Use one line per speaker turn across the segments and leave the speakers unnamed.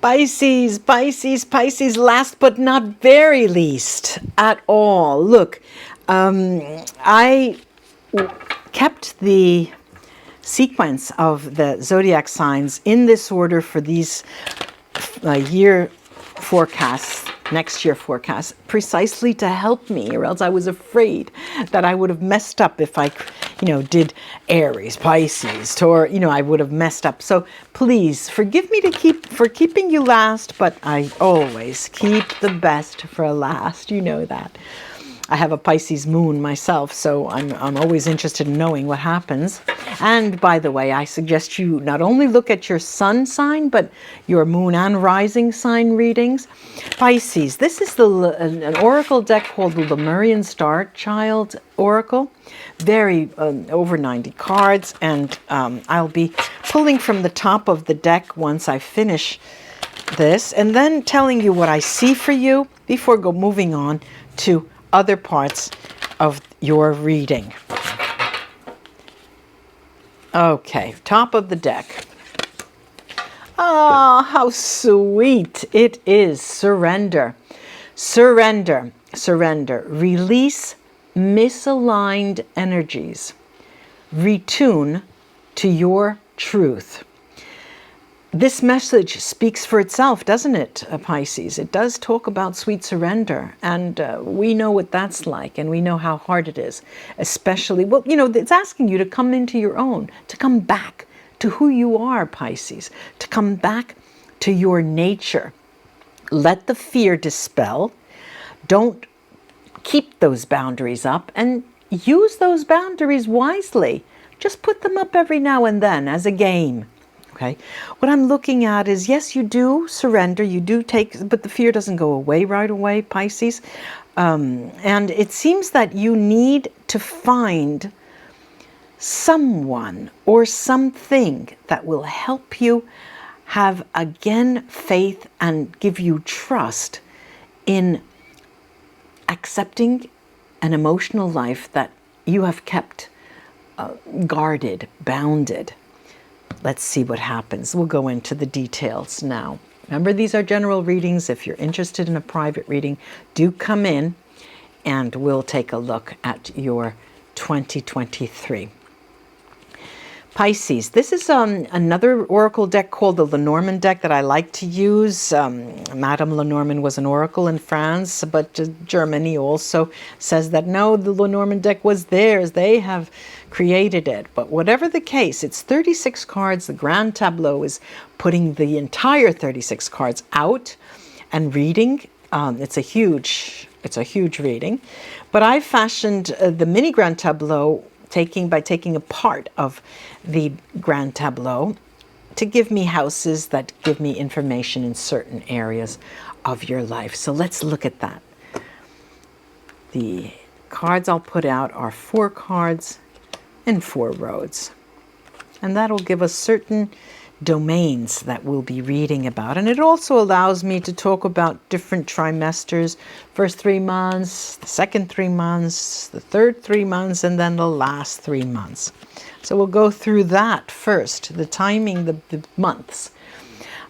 Pisces, Pisces, Pisces, last but not very least at all. Look, I kept the sequence of the zodiac signs in this order for these year forecasts, next year forecasts, precisely to help me, or else I was afraid that I would have messed up if I, did Aries, Pisces, Taurus, I would have messed up. So please forgive me for keeping you last, but I always keep the best for last. You know that. I have a Pisces moon myself, so I'm always interested in knowing what happens. And by the way, I suggest you not only look at your sun sign, but your moon and rising sign readings. Pisces, this is an oracle deck called the Lemurian Star Child Oracle. Very over 90 cards, and I'll be pulling from the top of the deck once I finish this, and then telling you what I see for you before moving on to other parts of your reading. Okay, top of the deck. Ah, how sweet it is. Surrender. Surrender. Surrender. Release misaligned energies. Retune to your truth. This message speaks for itself, doesn't it, Pisces? It does talk about sweet surrender, and we know what that's like, and we know how hard it is, especially, it's asking you to come into your own, to come back to who you are, Pisces, to come back to your nature. Let the fear dispel. Don't keep those boundaries up, and use those boundaries wisely. Just put them up every now and then as a game. Okay. What I'm looking at is, yes, you do surrender, you do take, but the fear doesn't go away right away, Pisces. And it seems that you need to find someone or something that will help you have, again, faith and give you trust in accepting an emotional life that you have kept guarded, bounded. Let's see what happens. We'll go into the details now. Remember, these are general readings. If you're interested in a private reading, do come in and we'll take a look at your 2023. Pisces, this is another oracle deck called the Lenormand deck that I like to use. Madame Lenormand was an oracle in France, but Germany also says that no, the Lenormand deck was theirs. They have created it. But whatever the case, it's 36 cards. The Grand Tableau is putting the entire 36 cards out and reading. It's a huge reading. But I fashioned the mini Grand Tableau by taking a part of the Grand Tableau to give me houses that give me information in certain areas of your life. So let's look at that. The cards I'll put out are 4 cards and 4 roads. And that'll give us certain domains that we'll be reading about. And it also allows me to talk about different trimesters, first 3 months, the second 3 months, the third 3 months, and then the last 3 months. So we'll go through that first, the timing, the months.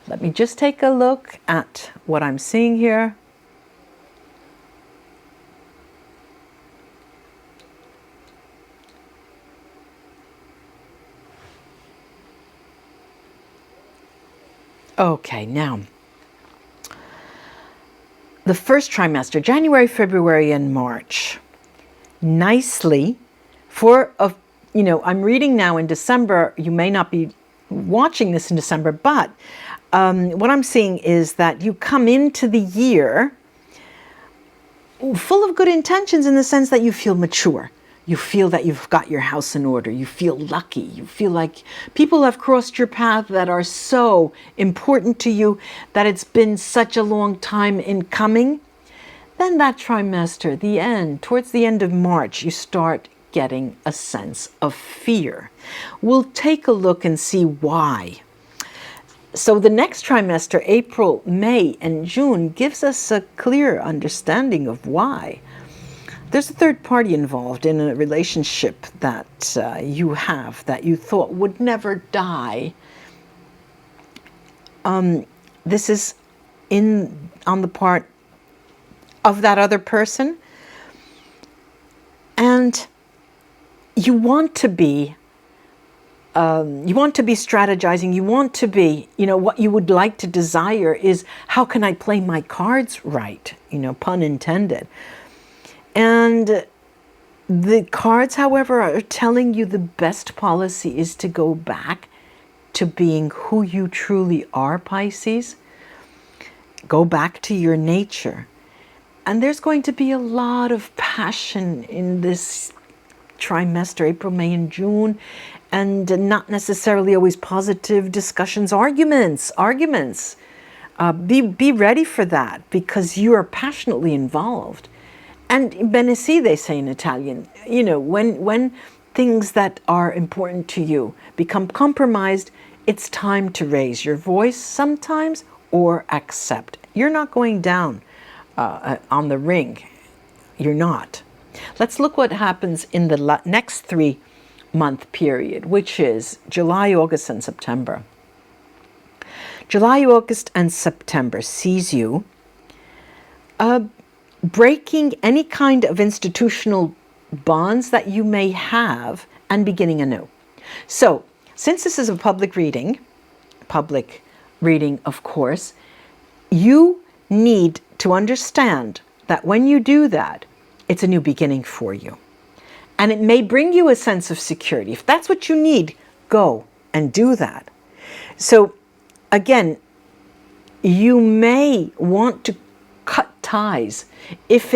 Let me just take a look at what I'm seeing here. Okay, now, the first trimester, January, February, and March, nicely I'm reading now in December. You may not be watching this in December, but what I'm seeing is that you come into the year full of good intentions in the sense that you feel mature. You feel that you've got your house in order. You feel lucky. You feel like people have crossed your path that are so important to you, that it's been such a long time in coming. Then that trimester, towards the end of March, you start getting a sense of fear. We'll take a look and see why. So the next trimester, April, May, and June, gives us a clear understanding of why. There's a third party involved in a relationship that you have that you thought would never die. this is on the part of that other person. And you want to be strategizing. You want to be, what you would like to desire is, how can I play my cards right? Pun intended. And the cards, however, are telling you the best policy is to go back to being who you truly are, Pisces. Go back to your nature. And there's going to be a lot of passion in this trimester, April, May, and June, and not necessarily always positive discussions, arguments. Be ready for that, because you are passionately involved. And bene si, they say in Italian, when things that are important to you become compromised, it's time to raise your voice sometimes, or accept. You're not going down on the ring. You're not. Let's look what happens in the next 3-month period, which is July, August, and September. July, August, and September sees you breaking any kind of institutional bonds that you may have and beginning anew. So, since this is a public reading, of course, you need to understand that when you do that, it's a new beginning for you. And it may bring you a sense of security. If that's what you need, go and do that. So, again, you may want to cut ties if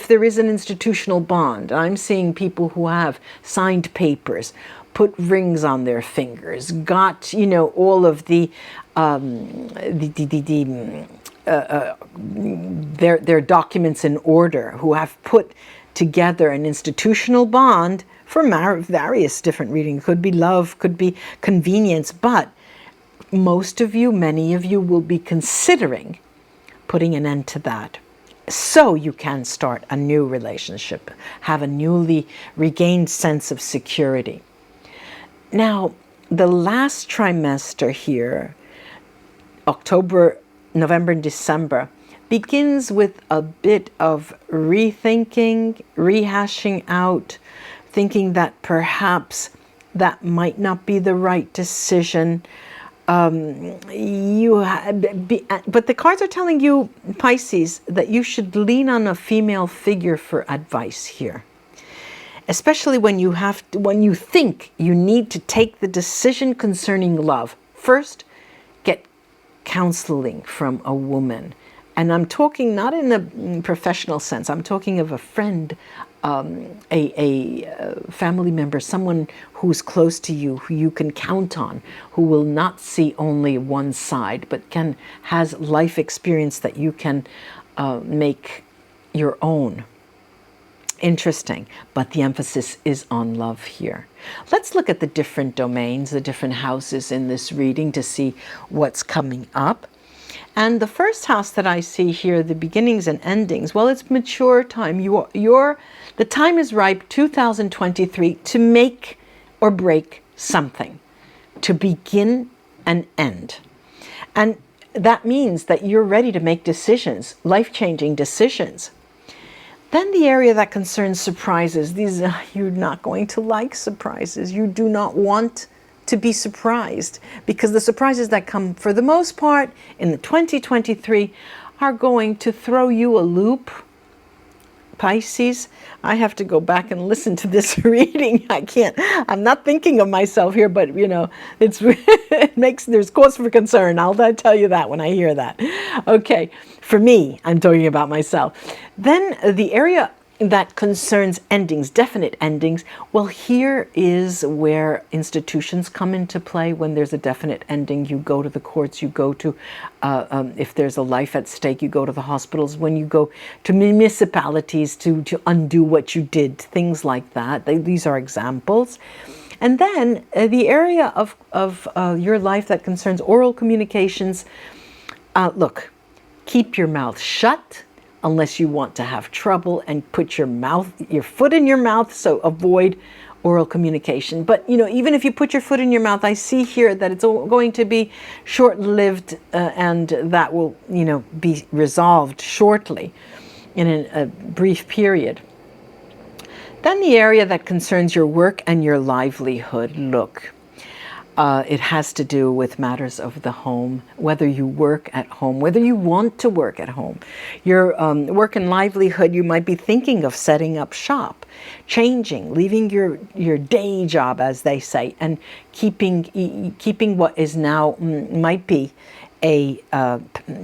there is an institutional bond. I'm seeing people who have signed papers, put rings on their fingers, got all of their documents in order, who have put together an institutional bond for various different readings. Could be love, could be convenience, but many of you will be considering putting an end to that, so you can start a new relationship, have a newly regained sense of security. Now, the last trimester here, October, November, and December, begins with a bit of rethinking, rehashing out, thinking that perhaps that might not be the right decision. But the cards are telling you, Pisces, that you should lean on a female figure for advice here. Especially when you think you need to take the decision concerning love. First, get counseling from a woman. And I'm talking not in a professional sense. I'm talking of a friend, a family member, someone who's close to you, who you can count on, who will not see only one side, but has life experience that you can make your own. Interesting, but the emphasis is on love here. Let's look at the different domains, the different houses in this reading to see what's coming up. And the first house that I see here, the beginnings and endings, well, it's mature time. The time is ripe, 2023, to make or break something, to begin and end. And that means that you're ready to make decisions, life-changing decisions. Then the area that concerns surprises. You're not going to like surprises. You do not want to be surprised, because the surprises that come, for the most part, in the 2023 are going to throw you a loop. Pisces, I have to go back and listen to this reading. I'm not thinking of myself here, but there's cause for concern. I'll tell you that when I hear that. Okay, for me, I'm talking about myself. Then the area that concerns endings, definite endings, well, here is where institutions come into play. When there's a definite ending, you go to the courts, you go to, if there's a life at stake, you go to the hospitals. When you go to municipalities to undo what you did, things like that. These are examples. And then the area of your life that concerns oral communications, look, keep your mouth shut unless you want to have trouble, and put your foot in your mouth, so avoid oral communication. But, even if you put your foot in your mouth, I see here that it's going to be short-lived, and that will, be resolved shortly in a brief period. Then the area that concerns your work and your livelihood. Look, it has to do with matters of the home, whether you work at home, whether you want to work at home. Your work and livelihood, you might be thinking of setting up shop, changing, leaving your day job, as they say, and keeping what is now might be a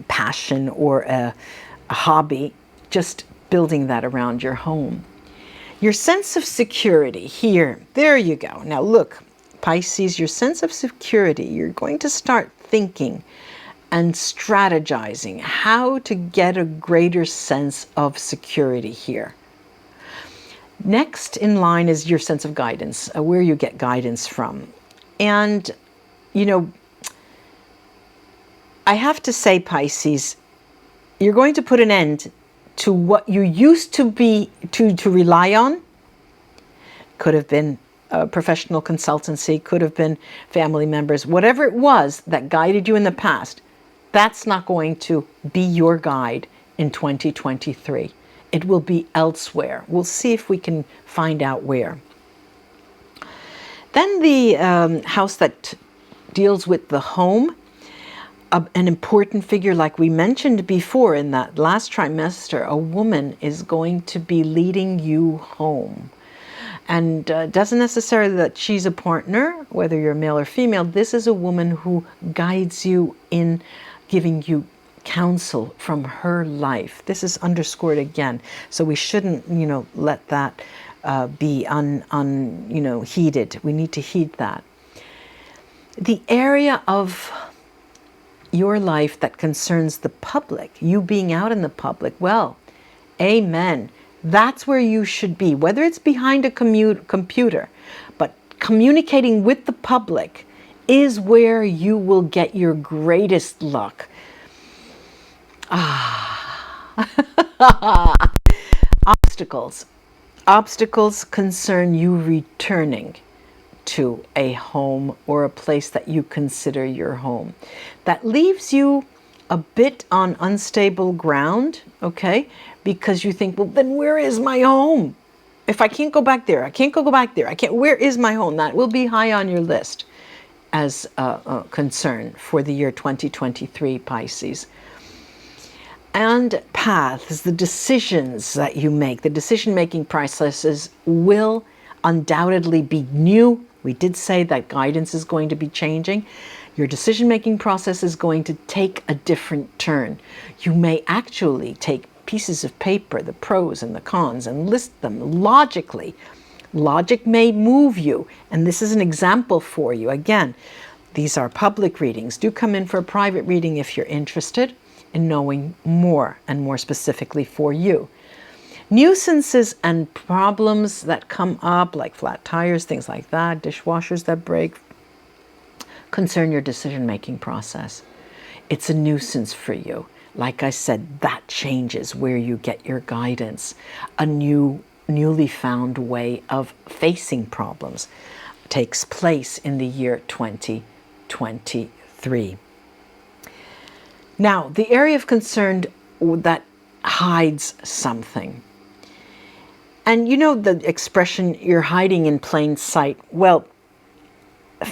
passion or a hobby, just building that around your home. Your sense of security here, there you go. Now look, Pisces, your sense of security, you're going to start thinking and strategizing how to get a greater sense of security here. Next in line is your sense of guidance, where you get guidance from. And, I have to say, Pisces, you're going to put an end to what you used to be to rely on. Could have been a professional consultancy, could have been family members, whatever it was that guided you in the past. That's not going to be your guide in 2023. It will be elsewhere. We'll see if we can find out where. Then the house that deals with the home. An important figure, like we mentioned before in that last trimester, a woman is going to be leading you home. And doesn't necessarily that she's a partner, whether you're male or female. This is a woman who guides you in giving you counsel from her life. This is underscored again. So we shouldn't, let that be heeded. We need to heed that. The area of your life that concerns the public, you being out in the public, well, amen. That's where you should be, whether it's behind a computer, but communicating with the public is where you will get your greatest luck. Obstacles concern you returning to a home or a place that you consider your home. That leaves you a bit on unstable ground, okay? Because you think, well, then where is my home? If I can't go back there, I can't go back there. Where is my home? That will be high on your list as a concern for the year 2023, Pisces. And paths, the decisions that you make, the decision-making processes will undoubtedly be new. We did say that guidance is going to be changing. Your decision-making process is going to take a different turn. You may actually take pieces of paper, the pros and the cons, and list them logically. Logic may move you, and this is an example for you. Again, these are public readings. Do come in for a private reading if you're interested in knowing more, and more specifically for you. Nuisances and problems that come up, like flat tires, things like that, dishwashers that break, concern your decision-making process. It's a nuisance for you. Like I said, that changes where you get your guidance. A newly found way of facing problems takes place in the year 2023. Now, the area of concern that hides something. And the expression, you're hiding in plain sight. Well,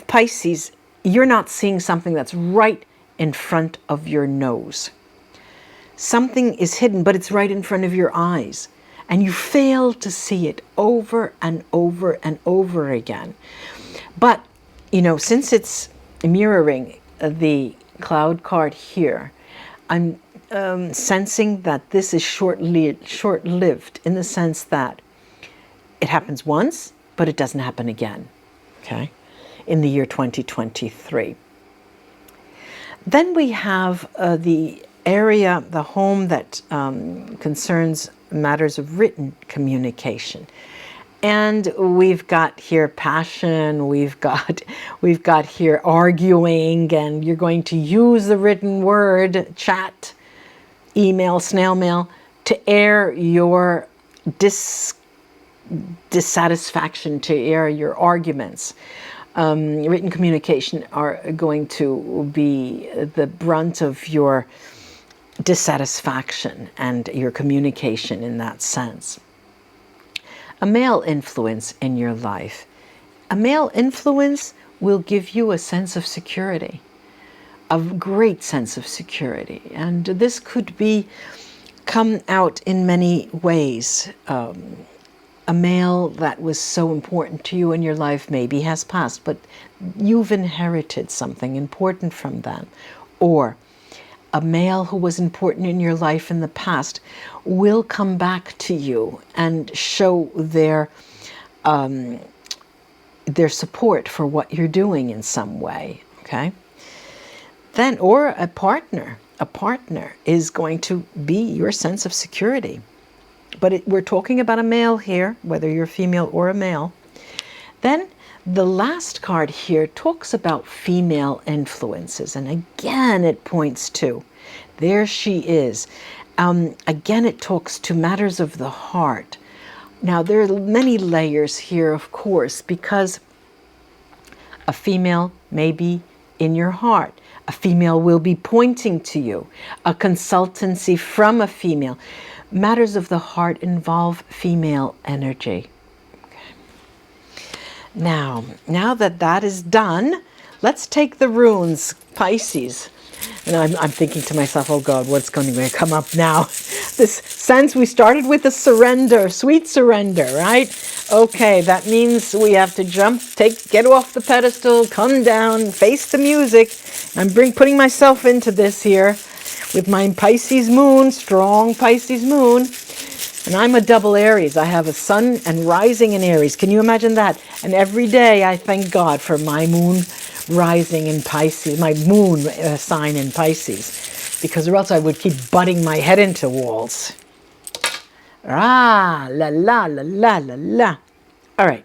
Pisces, you're not seeing something that's right in front of your nose. Something is hidden, but it's right in front of your eyes. And you fail to see it over and over and over again. But, since it's mirroring the cloud card here, I'm sensing that this is short-lived in the sense that it happens once, but it doesn't happen again, okay, in the year 2023. Then we have the area, the home that concerns matters of written communication. And we've got here passion, we've got here arguing, and you're going to use the written word, chat, email, snail mail, to air your dissatisfaction to air your arguments. Written communication are going to be the brunt of your dissatisfaction and your communication in that sense. A male influence in your life. A male influence will give you a sense of security, a great sense of security. And this could be come out in many ways. A male that was so important to you in your life maybe has passed, but you've inherited something important from them. Or a male who was important in your life in the past will come back to you and show their support for what you're doing in some way, okay? Then, or a partner is going to be your sense of security. But we're talking about a male here, whether you're female or a male. Then the last card here talks about female influences. And again, it points to, there she is. Again, it talks to matters of the heart. Now, there are many layers here, of course, because a female may be in your heart. A female will be pointing to you. A consultancy from a female. Matters of the heart involve female energy. Okay. Now that is done, let's take the runes, Pisces. And I'm thinking to myself, oh God, what's going to come up now? This sense, we started with a surrender, sweet surrender, right? Okay, that means we have to jump, get off the pedestal, come down, face the music. I'm putting myself into this here with my Pisces moon, strong Pisces moon. And I'm a double Aries. I have a sun and rising in Aries. Can you imagine that? And every day I thank God for my moon rising in Pisces, my moon sign in Pisces, because or else I would keep butting my head into walls. Ah, la la la la la la. All right.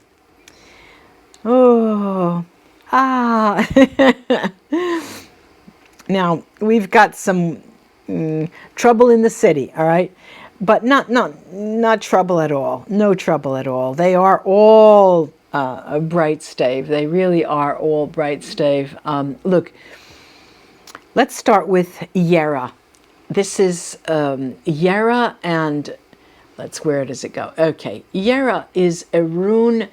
Oh, ah. Now we've got some trouble in the city. All right, but not trouble at all. No trouble at all. They are all a bright stave. They really are all bright stave. Look, let's start with Yera. This is Yera, and where does it go? Okay, Yera is a rune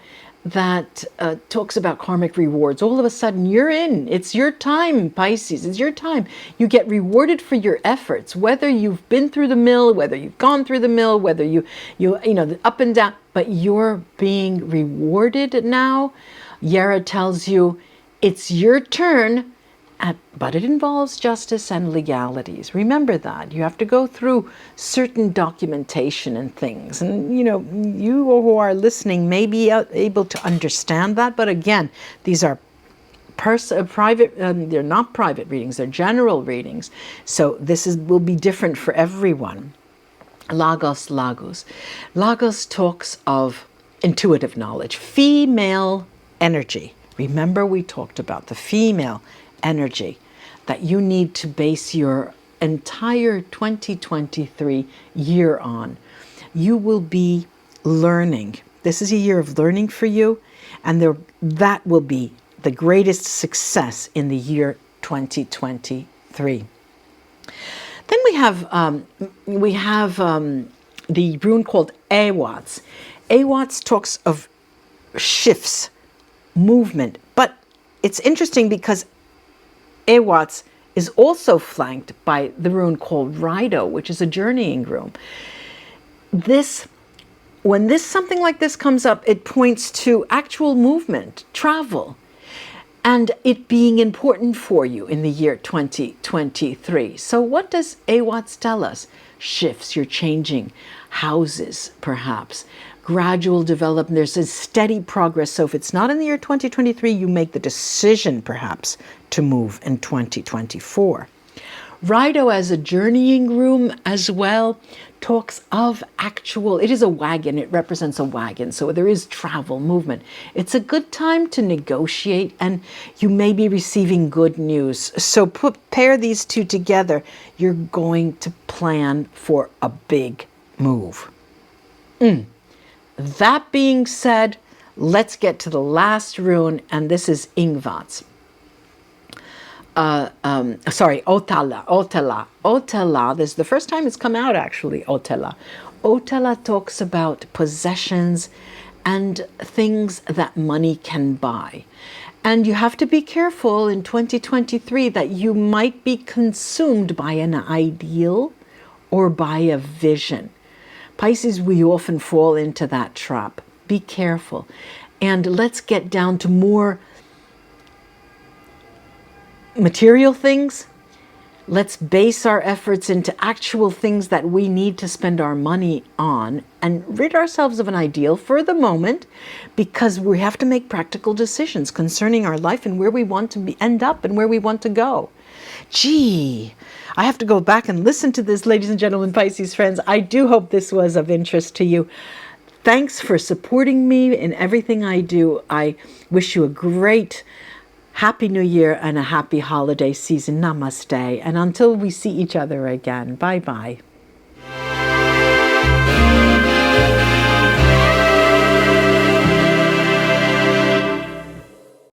that talks about karmic rewards. All of a sudden, you're in. It's your time, Pisces. It's your time. You get rewarded for your efforts, whether you've been through the mill, whether you've gone through the mill, whether you know, up and down, but you're being rewarded now. Yera tells you it's your turn, but it involves justice and legalities. Remember that. You have to go through certain documentation and things. And, you know, you who are listening may be able to understand that. But again, these are private, they're not private readings, they're general readings. So this will be different for everyone. Lagos. Lagos talks of intuitive knowledge, female energy. Remember, we talked about the female energy that you need to base your entire 2023 year on. You will be learning. This is a year of learning for you, and that will be the greatest success in the year 2023. Then we have the rune called Awats. Awats talks of shifts, movement, but it's interesting because Awats is also flanked by the rune called Rido, which is a journeying rune. When something like this comes up, it points to actual movement, travel, and it being important for you in the year 2023. So what does Awats tell us? Shifts, you're changing houses, perhaps. Gradual development, there's a steady progress. So if it's not in the year 2023, you make the decision perhaps to move in 2024. Rido as a journeying room as well talks of it is a wagon, it represents a wagon, so there is travel, movement. It's a good time to negotiate, and you may be receiving good news. So pair these two together, you're going to plan for a big move. That being said, let's get to the last rune, and this is Ingvat's. Otala. Otala, this is the first time it's come out actually, Otala. Otala talks about possessions and things that money can buy. And you have to be careful in 2023 that you might be consumed by an ideal or by a vision. Pisces, we often fall into that trap. Be careful. And let's get down to more material things. Let's base our efforts into actual things that we need to spend our money on and rid ourselves of an ideal for the moment, because we have to make practical decisions concerning our life and where we want to end up and where we want to go. Gee, I have to go back and listen to this, ladies and gentlemen, Pisces friends. I do hope this was of interest to you. Thanks for supporting me in everything I do. I wish you a great Happy New Year and a happy holiday season. Namaste. And until we see each other again, bye-bye.